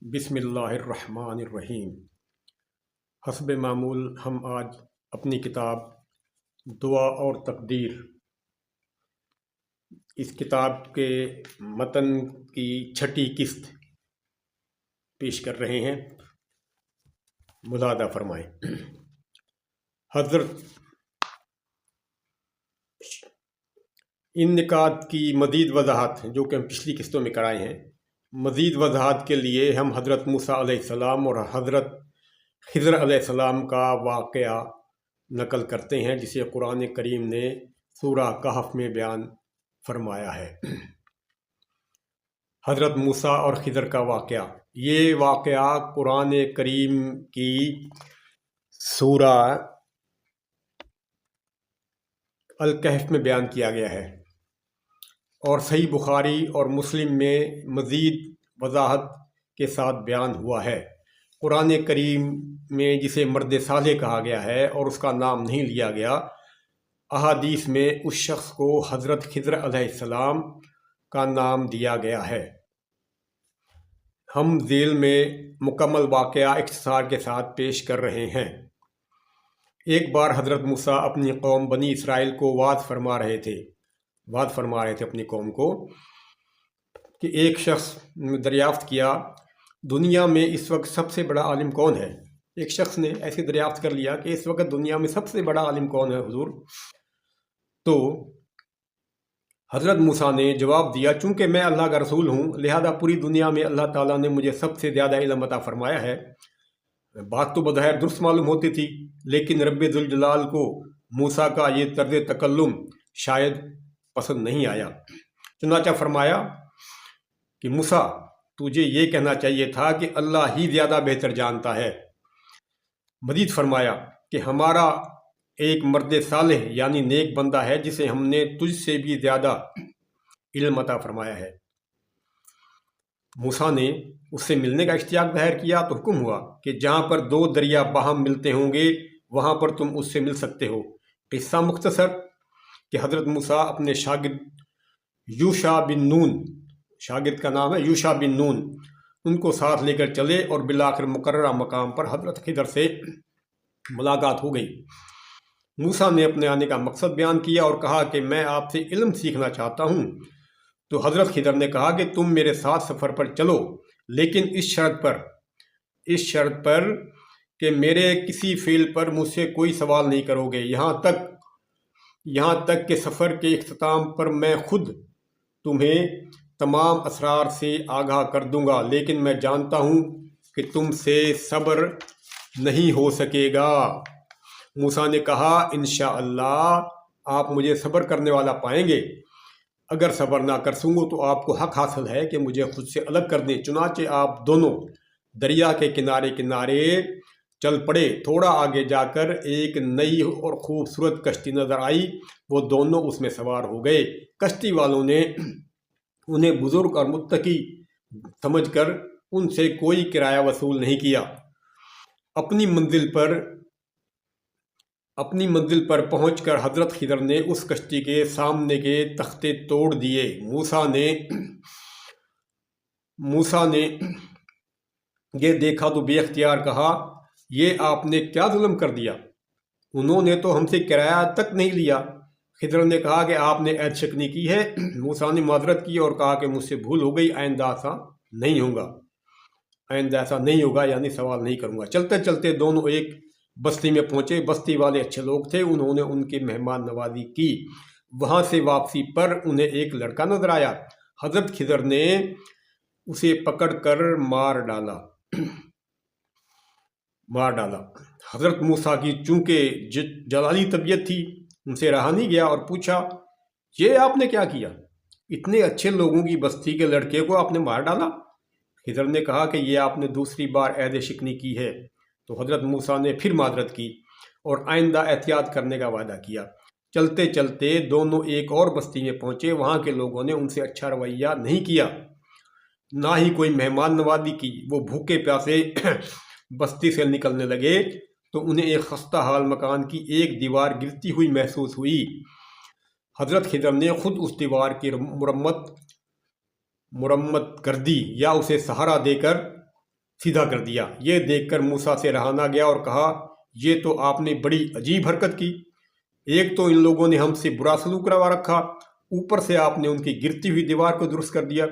बिस्मिल्लाहिर्रहमानिर्रहीम। हस्ब मामूल हम आज अपनी किताब दुआ और तकदीर, इस किताब के मतन की छठी किस्त पेश कर रहे हैं। मुलादा फरमाएं। हज़रत इन निकात की मज़ीद वजाहत जो कि हम पिछली किस्तों में कराए हैं, मज़ीद वजाहत के लिए हम हज़रत मूसा अलैहिस्सलाम और हज़रत खिज़र अलैहिस्सलाम का वाक़या नकल करते हैं, जिसे कुरान करीम ने सूरा कहफ में बयान फरमाया है। हज़रत मूसा और खिज़र का वाक़या, ये वाक़या कुरान करीम की सूरा अल कहफ में बयान किया गया है और सही बुखारी और मुस्लिम में मज़ीद वजाहत के साथ बयान हुआ है। कुरान करीम में जिसे मर्द सालेह कहा गया है और उसका नाम नहीं लिया गया, अहादीस में उस शख्स को हज़रत खिज़र अलैहिस्सलाम का नाम दिया गया है। हम ज़ेल में मुकम्मल वाक़या इख्तिसार के साथ पेश कर रहे हैं। एक बार हज़रत मूसा अपनी कौम बनी इसराइल को वाद फरमा रहे थे अपनी कौम को कि एक शख्स दरियाफ्त किया, दुनिया में इस वक्त सबसे बड़ा आलिम कौन है। एक शख्स ने ऐसे दरियाफ्त कर लिया कि इस वक्त दुनिया में सबसे बड़ा आलिम कौन है हुजूर। तो हज़रत मूसा ने जवाब दिया, चूँकि मैं अल्लाह का रसूल हूँ, लिहाजा पूरी दुनिया में अल्लाह ताला ने मुझे सबसे ज़्यादा इल्म अता फरमाया है। बात तो बज़ाहिर दुरुस्त मालूम होती थी, लेकिन रब्बे जुल जलाल को मूसा का ये तर्ज़ तकल्लुम शायद पसंद नहीं आया। चुनाचा फरमाया कि मूसा, तुझे ये कहना चाहिए था कि अल्लाह ही ज़्यादा बेहतर जानता है। मज़ीद फरमाया कि हमारा एक मर्द सालेह यानी नेक बंदा है जिसे हमने तुझसे भी ज़्यादा इल्म अता फरमाया है। मूसा ने उससे मिलने का इश्तियाक ज़ाहिर किया तो हुक्म हुआ कि जहाँ पर दो दरिया बाहम मिलते होंगे वहाँ पर तुम उससे मिल सकते हो। किस्सा मुख्तसर कि हज़रत मूसा अपने शागिर्द यूशा बिन नून, शागिर्द का नाम है यूशा बिन नून, उनको साथ लेकर चले और बिलाखिर मुकर्ररा मकाम पर हज़रत खिज़र से मुलाकात हो गई। मूसा ने अपने आने का मकसद बयान किया और कहा कि मैं आपसे इल्म सीखना चाहता हूँ। तो हज़रत खिज़र ने कहा कि तुम मेरे साथ सफ़र पर चलो, लेकिन इस शर्त पर कि मेरे किसी फ़ेल पर मुझसे कोई सवाल नहीं करोगे, यहाँ तक कि सफ़र के इख्तिताम पर मैं खुद तुम्हें तमाम असरार से आगाह कर दूंगा, लेकिन मैं जानता हूँ कि तुमसे सब्र नहीं हो सकेगा। मूसा ने कहा, इंशाअल्लाह आप मुझे सब्र करने वाला पाएंगे। अगर सब्र ना कर सकूँ तो आपको हक हासिल है कि मुझे खुद से अलग कर दें। चुनाचे आप दोनों दरिया के किनारे किनारे चल पड़े। थोड़ा आगे जाकर एक नई और खूबसूरत कश्ती नज़र आई। वो दोनों उसमें सवार हो गए। कश्ती वालों ने उन्हें बुजुर्ग और मुत्तकी समझकर उनसे कोई किराया वसूल नहीं किया। अपनी मंजिल पर पहुंचकर हज़रत खिज़र ने उस कश्ती के सामने के तख्ते तोड़ दिए। मूसा ने ये देखा तो बेख्तियार कहा, ये आपने क्या जुल्म कर दिया, उन्होंने तो हमसे किराया तक नहीं लिया। खिज़र ने कहा कि आपने ऐदशकनी की है। मूसा ने माजरत की और कहा कि मुझसे भूल हो गई, आइंदा ऐसा नहीं होगा यानी सवाल नहीं करूँगा। चलते चलते दोनों एक बस्ती में पहुँचे। बस्ती वाले अच्छे लोग थे, उन्होंने उनकी मेहमान नवाजी की। वहाँ से वापसी पर उन्हें एक लड़का नजर आया। हज़रत खिज़र ने उसे पकड़कर मार डाला। हज़रत मूसा की चूँकि जलाली तबीयत थी, उनसे रहा नहीं गया और पूछा, ये आपने क्या किया? इतने अच्छे लोगों की बस्ती के लड़के को आपने मार डाला। खिज़र ने कहा कि ये आपने दूसरी ऐद शिकनी की है। तो हज़रत मूसा ने फिर माजरत की और आइंदा एहतियात करने का वादा किया। चलते चलते दोनों एक और बस्ती में पहुँचे। वहाँ के लोगों ने उनसे अच्छा रवैया नहीं किया, ना ही कोई मेहमान नवाजी की। वो भूखे प्यासे बस्ती से निकलने लगे तो उन्हें एक खस्ता हाल मकान की एक दीवार गिरती हुई महसूस हुई। हज़रत खिज़र ने खुद उस दीवार की मुरम्मत कर दी या उसे सहारा देकर सीधा कर दिया। ये देखकर मूसा से रहा ना गया और कहा, ये तो आपने बड़ी अजीब हरकत की। एक तो इन लोगों ने हमसे बुरा सलूक करवा रखा, ऊपर से आपने उनकी गिरती हुई दीवार को दुरुस्त कर दिया।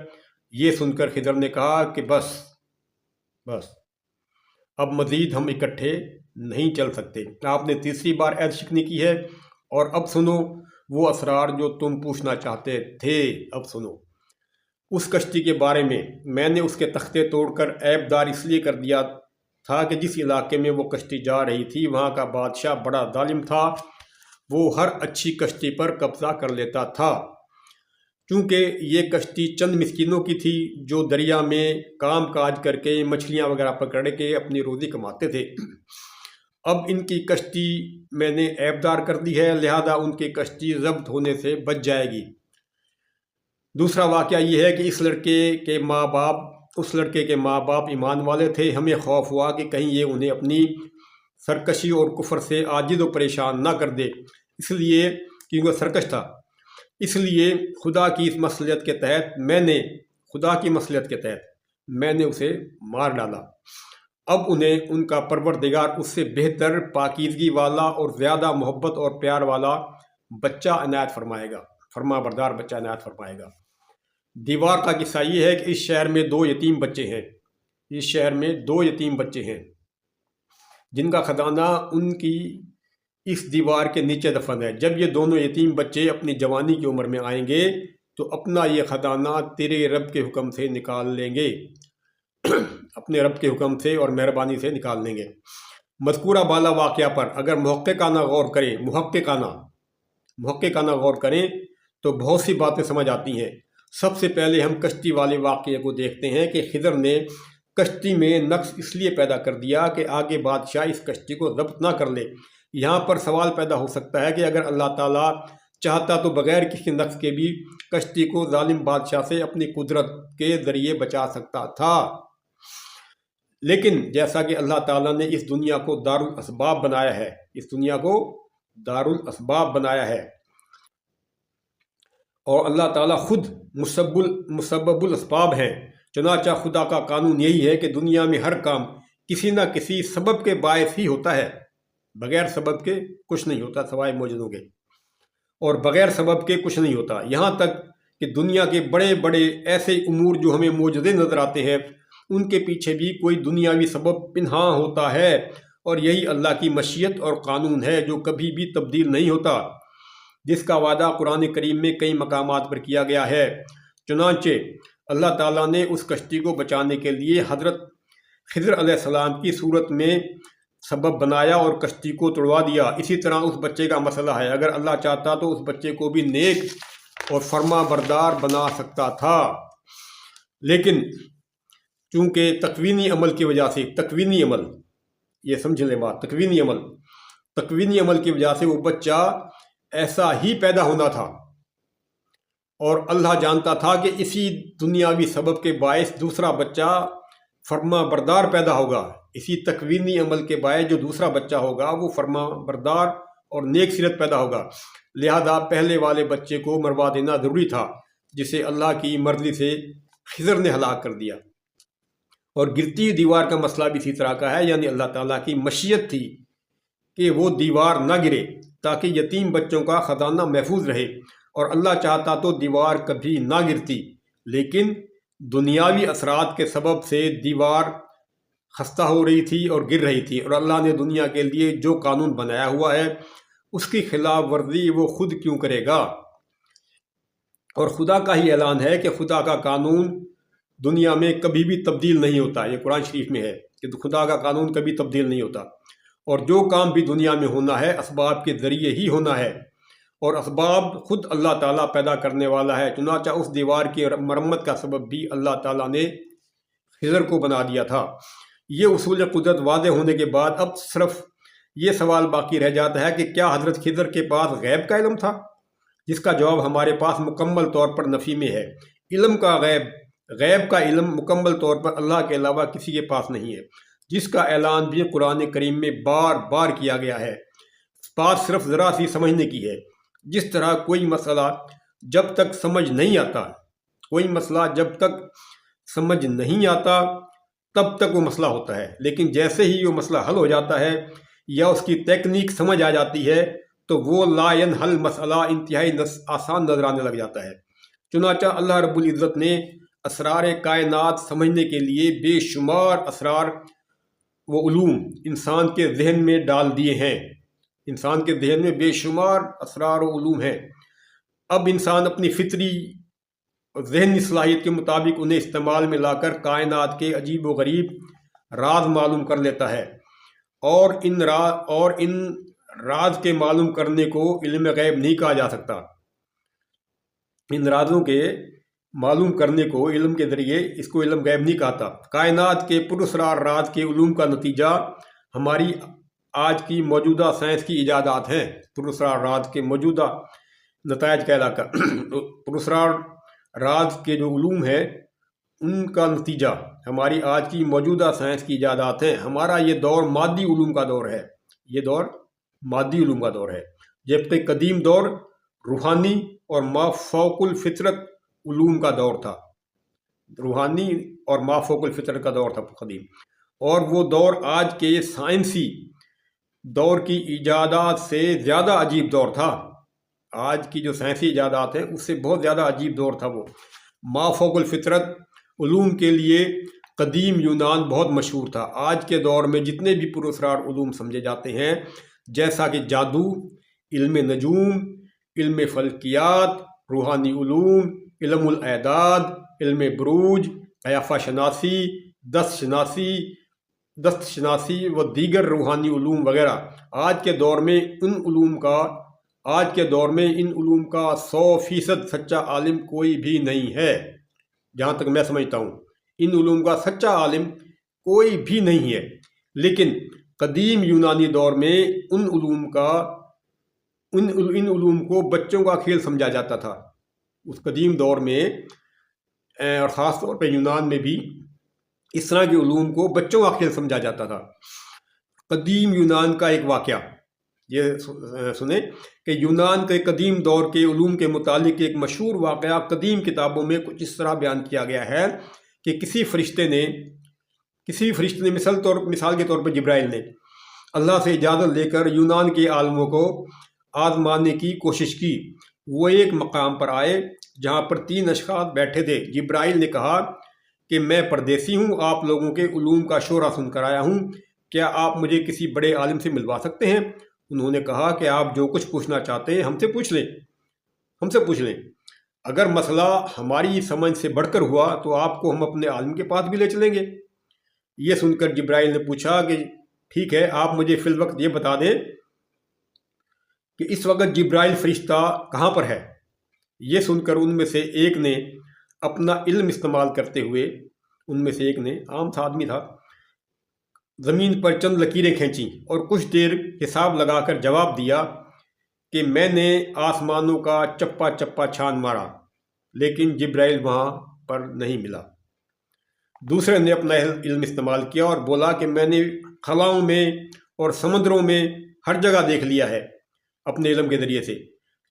ये सुनकर खिदर ने कहा कि बस बस, अब मजीद हम इकट्ठे नहीं चल सकते। आपने तीसरी बार ऐद शिकनी की है, और अब सुनो वो असरार जो तुम पूछना चाहते थे। अब सुनो। उस कश्ती के बारे में मैंने उसके तख्ते तोड़कर ऐबदार इसलिए कर दिया था कि जिस इलाके में वो कश्ती जा रही थी वहाँ का बादशाह बड़ा जालिम था। वो हर अच्छी कश्ती पर कब्जा कर लेता था। चूँकि ये कश्ती चंद मिस्कीनों की थी जो दरिया में काम काज करके मछलियाँ वगैरह पकड़ के अपनी रोज़ी कमाते थे। अब इनकी कश्ती मैंने ऐबदार कर दी है, लिहाजा उनकी कश्ती ज़ब्त होने से बच जाएगी। दूसरा वाक़या ये है कि उस लड़के के माँ बाप ईमान वाले थे। हमें खौफ हुआ कि कहीं ये उन्हें अपनी सरकशी और कुफर से आजिज़ व परेशान ना कर दे, इसलिए कि वो सरकश था। इसलिए खुदा की मसलियत के तहत मैंने उसे मार डाला। अब उन्हें उनका परवरदिगार उससे बेहतर पाकीज़गी वाला और ज़्यादा मोहब्बत और प्यार वाला बच्चा इनायत फरमाएगा, फरमाबरदार बच्चा इनायत फरमाएगा। दीवार का किस्सा ये है कि इस शहर में दो यतीम बच्चे हैं जिनका खजाना उनकी इस दीवार के नीचे दफन है। जब ये दोनों यतीम बच्चे अपनी जवानी की उम्र में आएंगे तो अपना ये खजाना तेरे रब के हुक्म से निकाल लेंगे अपने रब के हुक्म से और मेहरबानी से निकाल लेंगे। मज़कूरा बाला वाक़या पर अगर मुहक्किकाना गौर करें तो बहुत सी बातें समझ आती हैं। सबसे पहले हम कश्ती वाले वाक़ये को देखते हैं कि खिदर ने कश्ती में नक्स इसलिए पैदा कर दिया कि आगे बादशाह इस कश्ती को ज़ब्त ना कर ले। यहाँ पर सवाल पैदा हो सकता है कि अगर अल्लाह ताला चाहता तो बग़ैर किसी नक्स के भी कश्ती को जालिम बादशाह से अपनी कुदरत के ज़रिए बचा सकता था, लेकिन जैसा कि अल्लाह ताला ने इस दुनिया को दारुल असबाब बनाया है और अल्लाह ताला खुद मुसब्बबुल असबाब हैं। चुनांचा खुदा का कानून यही है कि दुनिया में हर काम किसी न किसी सबब के बायस ही होता है। बग़ैर सबब के कुछ नहीं होता सवाए मौजूदों के, और बग़ैर सबब के कुछ नहीं होता। यहाँ तक कि दुनिया के बड़े बड़े ऐसे उमूर जो हमें मौजूदे नज़र आते हैं उनके पीछे भी कोई दुनियावी सबब पिन्हा होता है, और यही अल्लाह की मशीयत और कानून है जो कभी भी तब्दील नहीं होता, जिसका वादा कुरान करीम में कई मकामात पर किया गया है। चुनांचे अल्लाह ताला ने उस कश्ती को बचाने के लिए हज़रत खिज़र अलैहिस्सलाम की सूरत में सबब बनाया और कश्ती को तोड़वा दिया। इसी तरह उस बच्चे का मसला है। अगर अल्लाह चाहता तो उस बच्चे को भी नेक और फर्मा बरदार बना सकता था, लेकिन चूँकि तकवीनी अमल की वजह से तकवीनी अमल की वजह से वो बच्चा ऐसा ही पैदा होना था, और अल्लाह जानता था कि इसी दुनियावी सबब के बायस दूसरा बच्चा फर्मा बरदार पैदा होगा। इसी तकवीनी अमल के बायस जो दूसरा बच्चा होगा वो फर्मा बरदार और नेक सीरत पैदा होगा। लिहाजा पहले वाले बच्चे को मरवा देना ज़रूरी था, जिसे अल्लाह की मर्ज़ी से खिज़र ने हलाक कर दिया। और गिरती दीवार का मसला भी इसी तरह का है, यानी अल्लाह ताला की मशीयत थी कि वो दीवार ना गिरे ताकि यतीम बच्चों का ख़जाना महफूज रहे, और अल्लाह चाहता तो दीवार कभी ना गिरती, लेकिन दुनियावी असरात के सबब से दीवार खस्ता हो रही थी और गिर रही थी, और अल्लाह ने दुनिया के लिए जो कानून बनाया हुआ है उसकी खिलाफ वर्जी वो खुद क्यों करेगा। और खुदा का ही ऐलान है कि खुदा का कानून दुनिया में कभी भी तब्दील नहीं होता। ये कुरान शरीफ में है कि खुदा का कानून कभी तब्दील नहीं होता, और जो काम भी दुनिया में होना है असबाब के ज़रिए ही होना है, और असबाब खुद अल्लाह ताला पैदा करने वाला है। चुनांचा उस दीवार की मरम्मत का सबब भी अल्लाह ताला ने खिज़र को बना दिया था। ये उसूल कुदरत वाज़े होने के बाद अब सिर्फ ये सवाल बाकी रह जाता है कि क्या हज़रत खिज़र के पास गैब का इल्म था, जिसका जवाब हमारे पास मुकम्मल तौर पर नफ़ी में है। गैब का इल्म मुकम्मल तौर पर अल्लाह के अलावा किसी के पास नहीं है, जिसका ऐलान भी कुरान करीम में बार बार किया गया है। बात सिर्फ ज़रा सी समझने की है। जिस तरह कोई मसला जब तक समझ नहीं आता تب تک وہ مسئلہ ہوتا ہے، لیکن جیسے ہی وہ مسئلہ حل ہو جاتا ہے یا اس کی تکنیک سمجھ آ جاتی ہے تو وہ لا ینحل مسئلہ انتہائی آسان نظر آنے لگ جاتا ہے۔ چنانچہ اللہ رب العزت نے اسرار کائنات سمجھنے کے لیے بے شمار اسرار و علوم انسان کے ذہن میں ڈال دیے ہیں۔ انسان کے ذہن میں بے شمار اسرار و علوم ہیں۔ اب انسان اپنی فطری اور ذہنی صلاحیت کے مطابق انہیں استعمال میں لا کر کائنات کے عجیب و غریب راز معلوم کر لیتا ہے، اور ان راز کے معلوم کرنے کو علم غیب نہیں کہا جا سکتا۔ ان رازوں کے معلوم کرنے کو علم کے ذریعے اس کو علم غیب نہیں کہتا۔ کائنات کے پراسرار راز کے علوم کا نتیجہ ہماری آج کی موجودہ سائنس کی ایجادات ہیں۔ پراسرار راز کے موجودہ نتائج کا علاقہ پراسرار راز کے جو علوم ہیں ان کا نتیجہ ہماری آج کی موجودہ سائنس کی ایجادات ہیں۔ ہمارا یہ دور مادی علوم کا دور ہے، یہ دور مادی علوم کا دور ہے، جبکہ قدیم دور روحانی اور ما فوق الفطرت علوم کا دور تھا۔ روحانی اور ما فوق الفطرت کا دور تھا قدیم، اور وہ دور آج کے سائنسی دور کی ایجادات سے زیادہ عجیب دور تھا۔ آج کی جو سائنسی ایجادات ہیں اس سے بہت زیادہ عجیب دور تھا وہ۔ ما فوق الفطرت علوم کے لیے قدیم یونان بہت مشہور تھا۔ آج کے دور میں جتنے بھی پراسرار علوم سمجھے جاتے ہیں، جیسا کہ جادو، علم نجوم، علم فلکیات، روحانی علوم، علم الاعداد، علم بروج، قیافہ شناسی، دست شناسی و دیگر روحانی علوم وغیرہ، آج کے دور میں ان علوم کا 100% سچا عالم کوئی بھی نہیں ہے۔ جہاں تک میں سمجھتا ہوں ان علوم کا سچا عالم کوئی بھی نہیں ہے، لیکن قدیم یونانی دور میں ان علوم کو بچوں کا کھیل سمجھا جاتا تھا۔ اس قدیم دور میں اور خاص طور پہ یونان میں بھی اس طرح کے علوم کو بچوں کا کھیل سمجھا جاتا تھا۔ قدیم یونان کا ایک واقعہ یہ سنیں کہ یونان کے قدیم دور کے علوم کے متعلق ایک مشہور واقعہ قدیم کتابوں میں کچھ اس طرح بیان کیا گیا ہے کہ کسی فرشتے نے مثال کے طور پر جبرائیل نے اللہ سے اجازت لے کر یونان کے عالموں کو آزمانے کی کوشش کی۔ وہ ایک مقام پر آئے جہاں پر 3 اشخاص بیٹھے تھے۔ جبرائیل نے کہا کہ میں پردیسی ہوں، آپ لوگوں کے علوم کا شورا سن کر آیا ہوں، کیا آپ مجھے کسی بڑے عالم سے ملوا سکتے ہیں؟ انہوں نے کہا کہ آپ جو کچھ پوچھنا چاہتے ہیں ہم سے پوچھ لیں۔ اگر مسئلہ ہماری سمجھ سے بڑھ کر ہوا تو آپ کو ہم اپنے عالم کے پاس بھی لے چلیں گے۔ یہ سن کر جبرائیل نے پوچھا کہ ٹھیک ہے، آپ مجھے فی الوقت یہ بتا دیں کہ اس وقت جبرائیل فرشتہ کہاں پر ہے۔ یہ سن کر ان میں سے ایک نے اپنا علم استعمال کرتے ہوئے، ان میں سے ایک نے، عام سا آدمی تھا، زمین پر چند لکیریں کھینچیں اور کچھ دیر حساب لگا کر جواب دیا کہ میں نے آسمانوں کا چپا چپا چھان مارا، لیکن جبرائیل وہاں پر نہیں ملا۔ دوسرے نے اپنا علم استعمال کیا اور بولا کہ میں نے خلاؤں میں اور سمندروں میں ہر جگہ دیکھ لیا ہے اپنے علم کے ذریعے سے،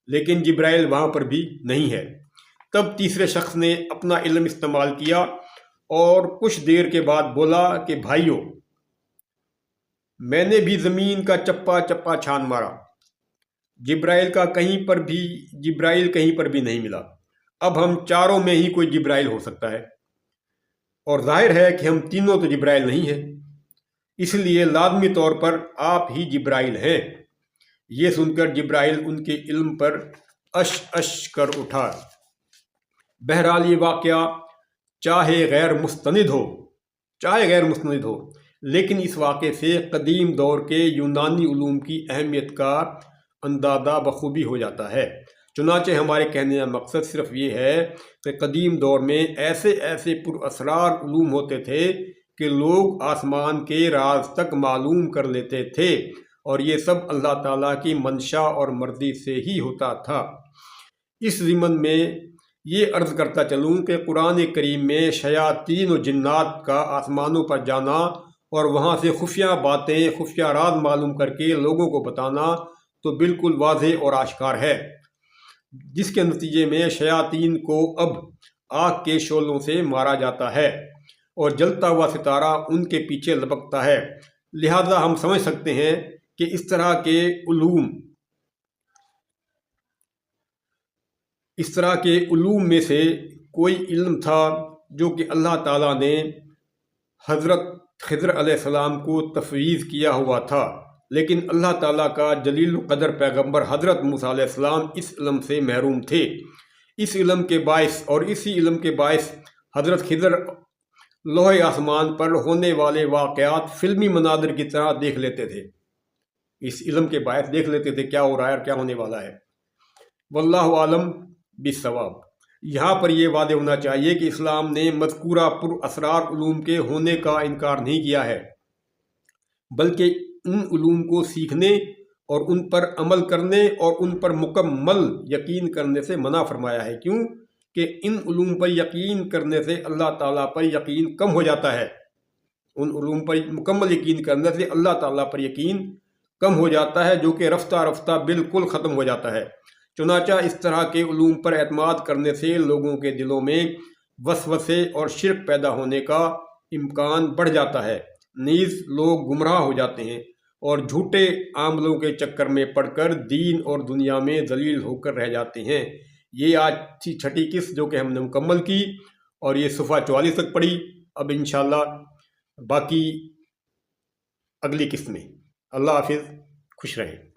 لیکن جبرائیل وہاں پر بھی نہیں ہے۔ تب تیسرے شخص نے اپنا علم استعمال کیا اور کچھ دیر کے بعد بولا کہ بھائیو، میں نے بھی زمین کا چپا چپا چھان مارا، جبرائیل کہیں پر بھی نہیں ملا۔ اب ہم چاروں میں ہی کوئی جبرائیل ہو سکتا ہے، اور ظاہر ہے کہ ہم تینوں تو جبرائیل نہیں ہیں، اس لیے لازمی طور پر آپ ہی جبرائیل ہیں۔ یہ سن کر جبرائیل ان کے علم پر اش کر اٹھا۔ بہرحال یہ واقعہ چاہے غیر مستند ہو لیکن اس واقعے سے قدیم دور کے یونانی علوم کی اہمیت کا اندازہ بخوبی ہو جاتا ہے۔ چنانچہ ہمارے کہنے کا مقصد صرف یہ ہے کہ قدیم دور میں ایسے پر اسرار علوم ہوتے تھے کہ لوگ آسمان کے راز تک معلوم کر لیتے تھے، اور یہ سب اللہ تعالیٰ کی منشا اور مرضی سے ہی ہوتا تھا۔ اس ضمن میں یہ عرض کرتا چلوں کہ قرآن کریم میں شیاطین و جنات کا آسمانوں پر جانا اور وہاں سے خفیہ باتیں، خفیہ راز معلوم کر کے لوگوں کو بتانا تو بالکل واضح اور آشکار ہے، جس کے نتیجے میں شیاطین کو اب آگ کے شعلوں سے مارا جاتا ہے، اور جلتا ہوا ستارہ ان کے پیچھے لپکتا ہے۔ لہذا ہم سمجھ سکتے ہیں کہ اس طرح کے علوم میں سے کوئی علم تھا جو کہ اللہ تعالیٰ نے حضرت خضر علیہ السلام کو تفویض کیا ہوا تھا، لیکن اللہ تعالیٰ کا جلیل القدر پیغمبر حضرت موسیٰ علیہ السلام اس علم سے محروم تھے۔ اسی علم کے باعث حضرت خضر لوح آسمان پر ہونے والے واقعات فلمی مناظر کی طرح دیکھ لیتے تھے۔ اس علم کے باعث دیکھ لیتے تھے کیا ہو رہا ہے اور کیا ہونے والا ہے۔ واللہ عالم بالصواب۔ یہاں پر یہ واضح ہونا چاہیے کہ اسلام نے مذکورہ پر اسرار علوم کے ہونے کا انکار نہیں کیا ہے، بلکہ ان علوم کو سیکھنے اور ان پر عمل کرنے اور ان پر مکمل یقین کرنے سے منع فرمایا ہے۔ کیوں کہ ان علوم پر یقین کرنے سے اللہ تعالیٰ پر یقین کم ہو جاتا ہے۔ ان علوم پر مکمل یقین کرنے سے اللہ تعالیٰ پر یقین کم ہو جاتا ہے، جو کہ رفتہ رفتہ بالکل ختم ہو جاتا ہے۔ چنانچہ اس طرح کے علوم پر اعتماد کرنے سے لوگوں کے دلوں میں وسوسے اور شرک پیدا ہونے کا امکان بڑھ جاتا ہے، نیز لوگ گمراہ ہو جاتے ہیں اور جھوٹے عاملوں کے چکر میں پڑ کر دین اور دنیا میں ذلیل ہو کر رہ جاتے ہیں۔ یہ آج کی چھٹی قسط جو کہ ہم نے مکمل کی، اور یہ صفحہ 44 تک پڑھی۔ اب انشاءاللہ باقی اگلی قسط میں۔ اللہ حافظ، خوش رہیں۔